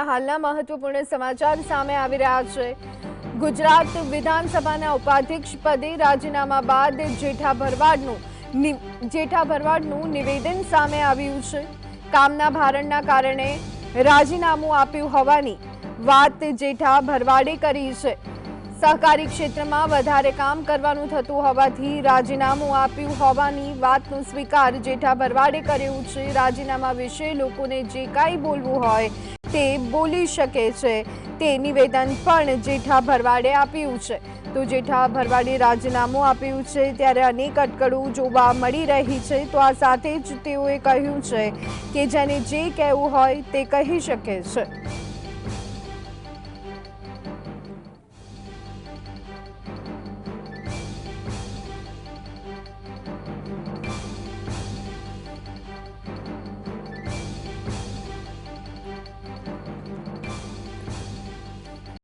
હાલના મહત્વપૂર્ણ સમાચાર સામે આવી રહ્યા છે। ગુજરાત વિધાનસભાના ઉપાધ્યક્ષ પદે રાજીનામા બાદ જેઠા ભરવાડનું નિવેદન સામે આવ્યું છે। કામના ભારણના કારણે રાજીનામું આપ્યું હોવાની વાત જેઠા ભરવાડે કરી છે। સહકારી ક્ષેત્રમાં વધારે કામ કરવાનું થતું હોવાથી રાજીનામું આપ્યું હોવાની વાતનો સ્વીકાર જેઠા ભરવાડે કર્યો છે। રાજીનામા વિશે લોકોને જે કાંઈ બોલવું હોય તે બોલી શકે છે તે નિવેદન પણ જેઠા ભરવાડે આપ્યું છે। તો જેઠા ભરવાડે રાજીનામું આપ્યું છે ત્યારે અનેક અટકળો જોવા મળી રહી છે। તો આ સાથે જ તેઓએ કહ્યું છે કે જેને જે કહેવું હોય તે કહી શકે છે।